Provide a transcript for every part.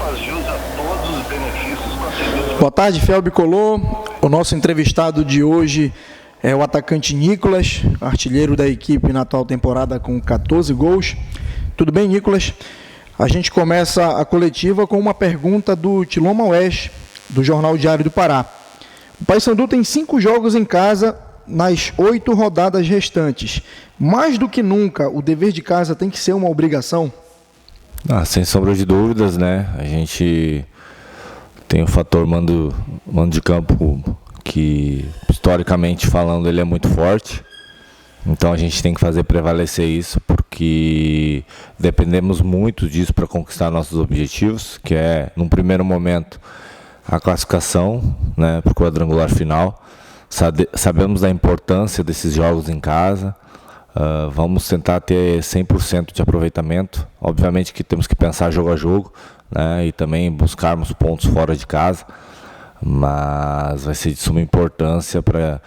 faz jus a todos os benefícios concedidos. Boa tarde, Fiel Bicolor. O nosso entrevistado de hoje é o atacante Nicolas, artilheiro da equipe na atual temporada com 14 gols. Tudo bem, Nicolas? A gente começa a coletiva com uma pergunta do Tiloma Oeste, do Jornal Diário do Pará. O Paysandu tem 5 jogos em casa nas 8 rodadas restantes. Mais do que nunca, o dever de casa tem que ser uma obrigação? Sem sombra de dúvidas, né? A gente tem o fator mando de campo que, historicamente falando, ele é muito forte. Então a gente tem que fazer prevalecer isso, porque dependemos muito disso para conquistar nossos objetivos, que é, num primeiro momento, a classificação, né, para o quadrangular final. Sabemos da importância desses jogos em casa. Vamos tentar ter 100% de aproveitamento. Obviamente que temos que pensar jogo a jogo, né, e também buscarmos pontos fora de casa, mas vai ser de suma importância para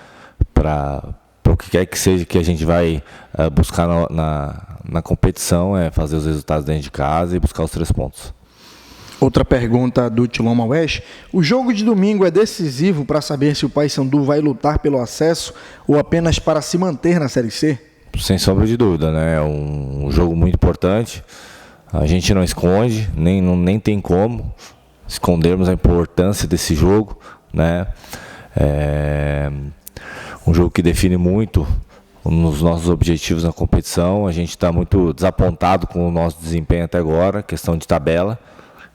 o que quer que seja que a gente vai buscar na competição, é fazer os resultados dentro de casa e buscar os 3 pontos. Outra pergunta do Tiloma Oeste. O jogo de domingo é decisivo para saber se o Paysandu vai lutar pelo acesso ou apenas para se manter na Série C? Sem sombra de dúvida, né? É um jogo muito importante. A gente não esconde, nem tem como escondermos a importância desse jogo, né? É um jogo que define muito nos nossos objetivos na competição. A gente está muito desapontado com o nosso desempenho até agora, questão de tabela.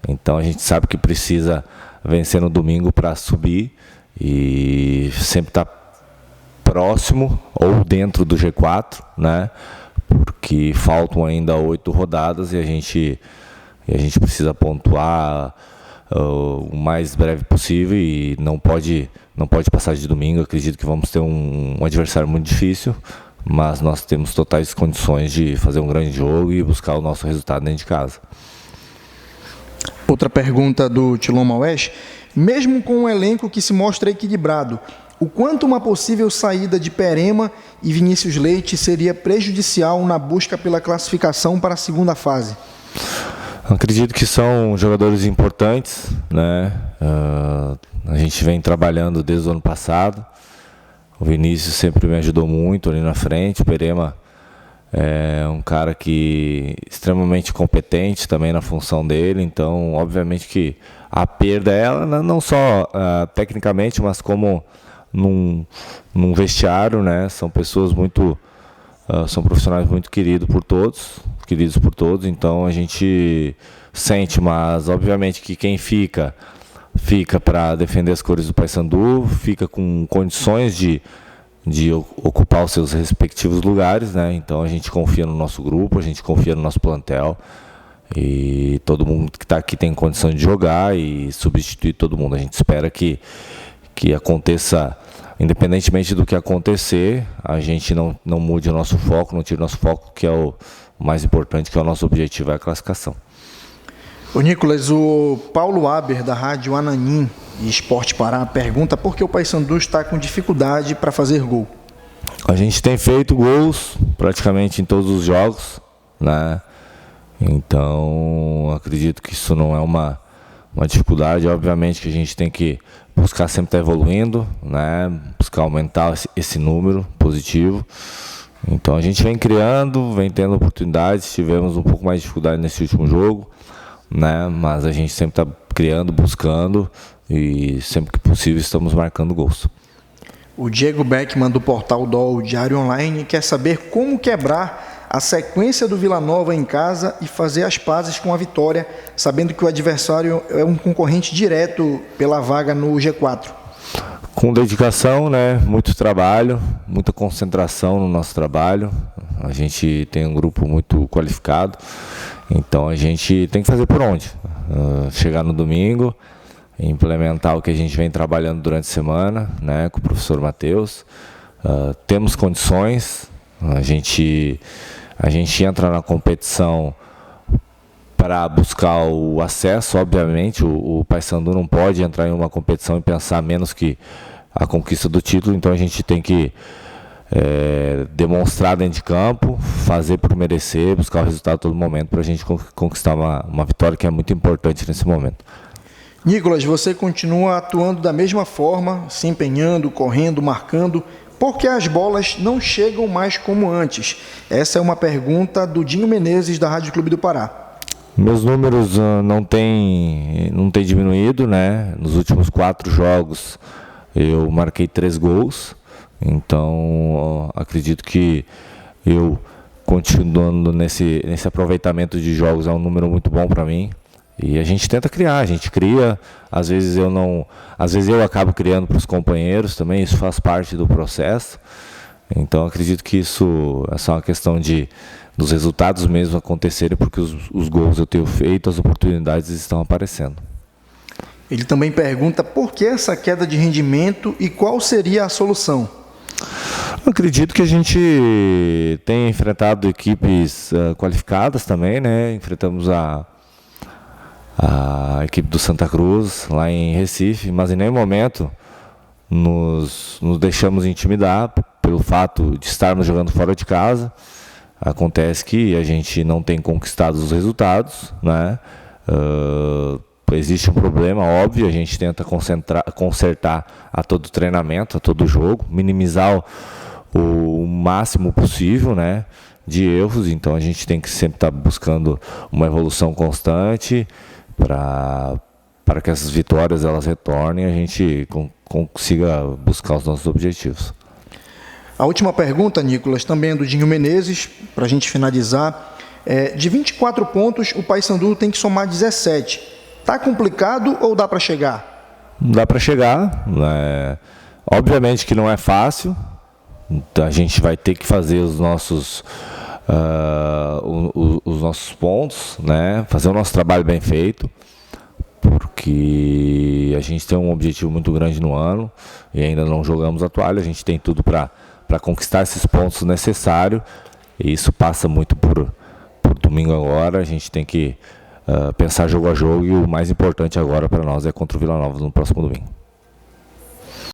Então a gente sabe que precisa vencer no domingo para subir e sempre estar próximo ou dentro do G4, né? Porque faltam ainda 8 rodadas e a gente precisa pontuar o mais breve possível e não pode passar de domingo. Acredito que vamos ter um adversário muito difícil, mas nós temos totais condições de fazer um grande jogo e buscar o nosso resultado dentro de casa. Outra pergunta do Tiloma Oeste. Mesmo com um elenco que se mostra equilibrado, o quanto uma possível saída de Perema e Vinícius Leite seria prejudicial na busca pela classificação para a segunda fase? Acredito que são jogadores importantes, né? A gente vem trabalhando desde o ano passado. O Vinícius sempre me ajudou muito ali na frente. O Perema é um cara que extremamente competente também na função dele. Então, obviamente que a perda é ela, não só tecnicamente, mas como num vestiário, né? São pessoas são profissionais muito queridos por todos. Então a gente sente, mas obviamente que quem fica para defender as cores do Paysandu, fica com condições de ocupar os seus respectivos lugares, né? Então a gente confia no nosso grupo, a gente confia no nosso plantel e todo mundo que está aqui tem condição de jogar e substituir todo mundo. A gente espera que aconteça, independentemente do que acontecer, a gente não mude o nosso foco, não tire o nosso foco, que é o mais importante, que é o nosso objetivo, é a classificação. Ô Nicolas, o Paulo Aber, da Rádio Ananim e Esporte Pará, pergunta por que o Paysandu está com dificuldade para fazer gol. A gente tem feito gols praticamente em todos os jogos, né? Então, acredito que isso não é uma dificuldade. Obviamente que a gente tem que buscar sempre estar evoluindo, né? Buscar aumentar esse número positivo. Então a gente vem criando, vem tendo oportunidades. Tivemos um pouco mais de dificuldade nesse último jogo, né? Mas a gente sempre está criando, buscando e sempre que possível estamos marcando gols. O Diego Beckman, do portal DOL Diário Online, quer saber como quebrar a sequência do Vila Nova em casa e fazer as pazes com a vitória, sabendo que o adversário é um concorrente direto pela vaga no G4. Com dedicação, né? Muito trabalho, muita concentração no nosso trabalho. A gente tem um grupo muito qualificado, então a gente tem que fazer por onde? Chegar no domingo, implementar o que a gente vem trabalhando durante a semana, né? Com o professor Matheus. Temos condições, a gente entra na competição para buscar o acesso. Obviamente o Paysandu não pode entrar em uma competição e pensar menos que a conquista do título, então a gente tem que demonstrar dentro de campo, fazer por merecer, buscar o resultado a todo momento para a gente conquistar uma vitória que é muito importante nesse momento. Nicolas, você continua atuando da mesma forma, se empenhando, correndo, marcando, porque as bolas não chegam mais como antes? Essa é uma pergunta do Dinho Menezes, da Rádio Clube do Pará. Meus números não têm diminuído, né? Nos últimos 4 jogos eu marquei 3 gols, então acredito que eu continuando nesse aproveitamento de jogos é um número muito bom para mim. E a gente tenta criar, a gente cria, às vezes eu acabo criando para os companheiros também, isso faz parte do processo. Então acredito que isso é só uma questão dos resultados mesmo acontecerem, porque os gols eu tenho feito, as oportunidades estão aparecendo. Ele também pergunta por que essa queda de rendimento e qual seria a solução. Eu acredito que a gente tem enfrentado equipes qualificadas também, né? Enfrentamos a equipe do Santa Cruz, lá em Recife, mas em nenhum momento nos deixamos intimidar pelo fato de estarmos jogando fora de casa. Acontece que a gente não tem conquistado os resultados, né? Existe um problema, óbvio, a gente tenta consertar a todo treinamento, a todo jogo, minimizar o máximo possível, né, de erros. Então a gente tem que sempre estar buscando uma evolução constante para que essas vitórias elas retornem e a gente consiga buscar os nossos objetivos. A última pergunta, Nicolas, também é do Dinho Menezes, para a gente finalizar. De 24 pontos, o Paysandu tem que somar 17. Está complicado ou dá para chegar? Dá para chegar, né? Obviamente que não é fácil, a gente vai ter que fazer os nossos pontos, né? Fazer o nosso trabalho bem feito, porque a gente tem um objetivo muito grande no ano e ainda não jogamos a toalha. A gente tem tudo para conquistar esses pontos necessários, e isso passa muito por domingo agora. A gente tem que pensar jogo a jogo, e o mais importante agora para nós é contra o Vila Nova no próximo domingo.